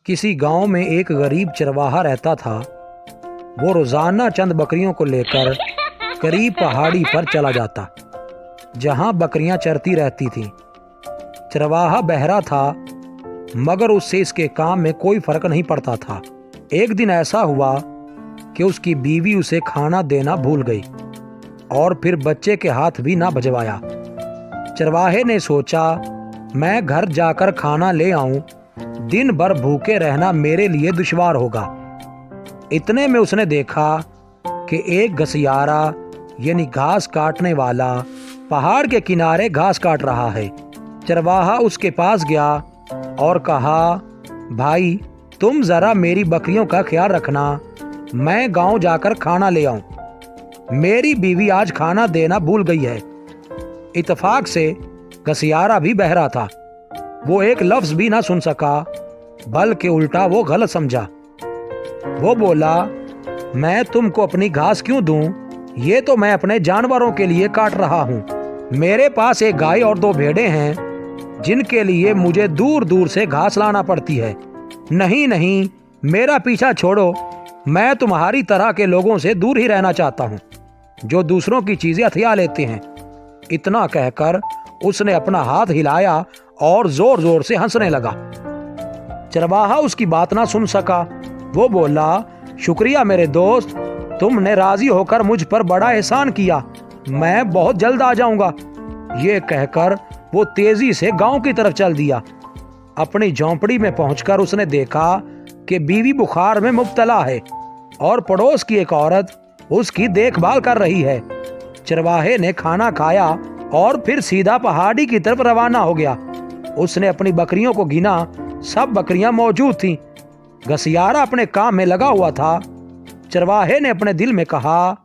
किसी गांव में एक गरीब चरवाहा रहता था। वो रोजाना चंद बकरियों को लेकर करीब पहाड़ी पर चला जाता, जहां बकरियां चरती रहती थीं। चरवाहा बहरा था, मगर उससे इसके काम में कोई फर्क नहीं पड़ता था। एक दिन ऐसा हुआ कि उसकी बीवी उसे खाना देना भूल गई और फिर बच्चे के हाथ भी ना भिजवाया। चरवाहे ने सोचा, मैं घर जाकर खाना ले आऊं, दिन भर भूखे रहना मेरे लिए दुश्वार होगा। इतने में उसने देखा कि एक घसियारा यानी घास काटने वाला पहाड़ के किनारे घास काट रहा है। चरवाहा उसके पास गया और कहा, भाई तुम जरा मेरी बकरियों का ख्याल रखना, मैं गांव जाकर खाना ले आऊं। मेरी बीवी आज खाना देना भूल गई है। इत्तेफाक से घसियारा भी बहरा था। वो एक लफ्ज भी ना सुन सका, बल्कि उल्टा वो गलत समझा। वो बोला, मैं तुमको अपनी घास क्यों दूं? ये तो मैं अपने जानवरों के लिए काट रहा हूं। मेरे पास एक गाय और 2 भेड़ें हैं जिनके लिए मुझे दूर दूर से घास लाना पड़ती है। नहीं नहीं, मेरा पीछा छोड़ो, मैं तुम्हारी तरह के लोगों से दूर ही रहना चाहता हूं, जो दूसरों की चीजें हथिया लेते हैं। इतना कहकर उसने अपना हाथ हिलाया और जोर जोर से हंसने लगा। चरवाहा उसकी बात ना सुन सका। वो बोला, शुक्रिया मेरे दोस्त, तुमने राजी होकर मुझ पर बड़ा एहसान किया, मैं बहुत जल्द आ जाऊंगा। ये कहकर वो तेजी से गांव की तरफ चल दिया। अपनी झोंपड़ी में पहुंचकर उसने देखा कि बीवी बुखार में मुब्तला है और पड़ोस की एक औरत उसकी देखभाल कर रही है। चरवाहे ने खाना खाया और फिर सीधा पहाड़ी की तरफ रवाना हो गया। उसने अपनी बकरियों को गिना, सब बकरियां मौजूद थीं। घसियारा अपने काम में लगा हुआ था। चरवाहे ने अपने दिल में कहा,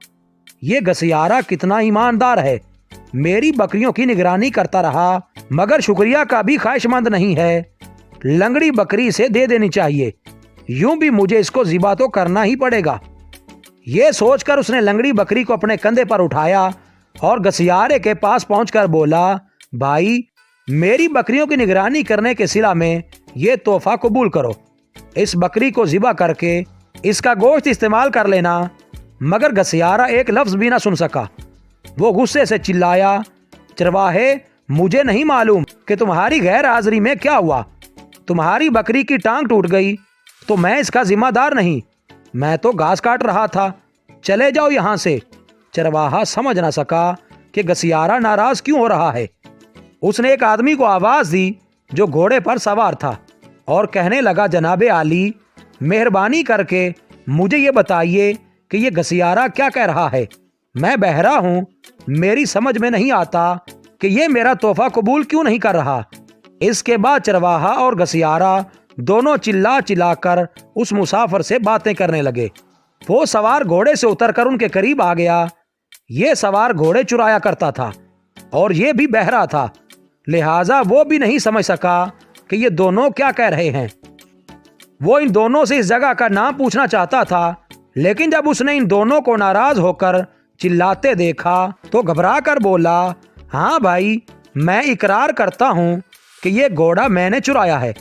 ये घसियारा कितना ईमानदार है, मेरी बकरियों की निगरानी करता रहा, मगर शुक्रिया का भी ख्वाहिशमंद नहीं है। लंगड़ी बकरी से दे देनी चाहिए, यूं भी मुझे इसको ज़िबा तो करना ही पड़ेगा। ये सोचकर उसने लंगड़ी बकरी को अपने कंधे पर उठाया और घसियारे के पास पहुंचकर बोला, भाई मेरी बकरियों की निगरानी करने के सिला में ये तोहफा कबूल करो। इस बकरी को ज़िबा करके इसका गोश्त इस्तेमाल कर लेना। मगर घसियारा एक लफ्ज भी ना सुन सका। वो गुस्से से चिल्लाया, चरवाहे मुझे नहीं मालूम कि तुम्हारी गैर हाजिरी में क्या हुआ। तुम्हारी बकरी की टांग टूट गई तो मैं इसका जिम्मेदार नहीं, मैं तो घास काट रहा था, चले जाओ यहाँ से। चरवाहा समझ ना सका कि घसियारा नाराज क्यों हो रहा है। उसने एक आदमी को आवाज दी जो घोड़े पर सवार था और कहने लगा, जनाबे आली, मेहरबानी करके मुझे ये बताइए कि ये घसियारा क्या कह रहा है। मैं बहरा हूं, मेरी समझ में नहीं आता कि ये मेरा तोहफा कबूल क्यों नहीं कर रहा। इसके बाद चरवाहा और घसियारा दोनों चिल्ला चिल्लाकर उस मुसाफिर से बातें करने लगे। वो सवार घोड़े से उतरकर उनके करीब आ गया। ये सवार घोड़े चुराया करता था और ये भी बहरा था, लिहाजा वो भी नहीं समझ सका कि ये दोनों क्या कह रहे हैं। वो इन दोनों से इस जगह का नाम पूछना चाहता था, लेकिन जब उसने इन दोनों को नाराज होकर चिल्लाते देखा तो घबरा कर बोला, हाँ भाई, मैं इकरार करता हूँ कि ये घोड़ा मैंने चुराया है,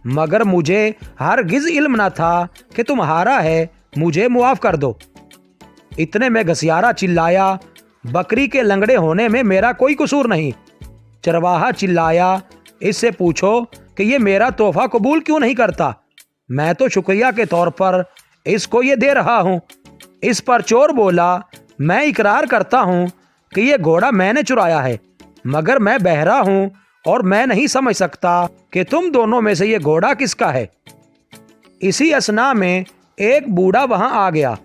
मगर मुझे हरगिज इल्म न था कि तुम्हारा है, मुझे मुआफ कर दो। इतने में घसियारा चिल्लाया, बकरी के लंगड़े होने में मेरा कोई कसूर नहीं। चरवाहा चिल्लाया, इससे पूछो कि ये मेरा तोहफा कबूल क्यों नहीं करता, मैं तो शुक्रिया के तौर पर इसको ये दे रहा हूँ। इस पर चोर बोला, मैं इकरार करता हूँ कि ये घोड़ा मैंने चुराया है, मगर मैं बहरा हूँ और मैं नहीं समझ सकता कि तुम दोनों में से ये घोड़ा किसका है। इसी असना में एक बूढ़ा वहां आ गया।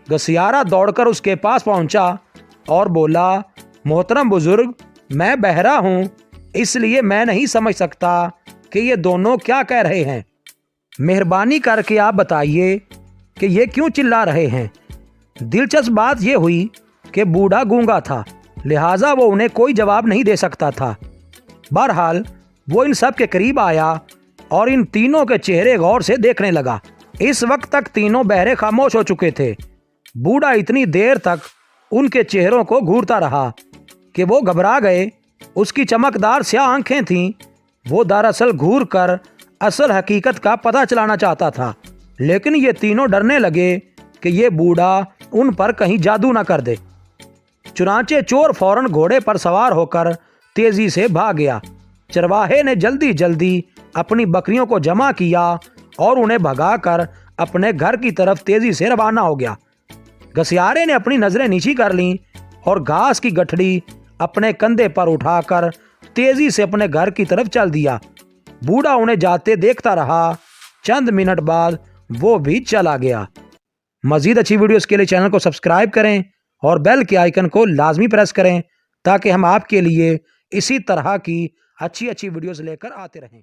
घसियारा दौड़कर उसके पास पहुंचा और बोला, मोहतरम बुजुर्ग, मैं बहरा हूं, इसलिए मैं नहीं समझ सकता कि ये दोनों क्या कह रहे हैं। मेहरबानी करके आप बताइए कि ये क्यों चिल्ला रहे हैं। दिलचस्प बात यह हुई कि बूढ़ा गूंगा था, लिहाजा वो उन्हें कोई जवाब नहीं दे सकता था। बहरहाल वो इन सब के करीब आया और इन तीनों के चेहरे गौर से देखने लगा। इस वक्त तक तीनों बहरे खामोश हो चुके थे। बूढ़ा इतनी देर तक उनके चेहरों को घूरता रहा कि वो घबरा गए। उसकी चमकदार स्याह आंखें थीं। वो दरअसल घूर कर اصل حقیقت کا پتہ چلانا چاہتا تھا، لیکن یہ تینوں ڈرنے لگے کہ یہ بوڑھا ان پر کہیں جادو نہ کر دے۔ چنانچہ چور فوراً گھوڑے پر سوار ہو کر تیزی سے بھاگ گیا۔ چرواہے نے جلدی جلدی اپنی بکریوں کو جمع کیا اور انہیں بھگا کر اپنے گھر کی طرف تیزی سے روانہ ہو گیا۔ گسیارے نے اپنی نظریں نیچی کر لیں اور گھاس کی گٹھڑی اپنے کندھے پر اٹھا کر تیزی سے اپنے گھر کی طرف چل دیا۔ بوڑھا انہیں جاتے دیکھتا رہا۔ چند منٹ بعد وہ بھی چلا گیا۔ مزید اچھی ویڈیوز کے لیے چینل کو سبسکرائب کریں اور بیل کے آئیکن کو لازمی پریس کریں تاکہ ہم آپ کے لیے اسی طرح کی اچھی ویڈیوز لے کر آتے رہیں۔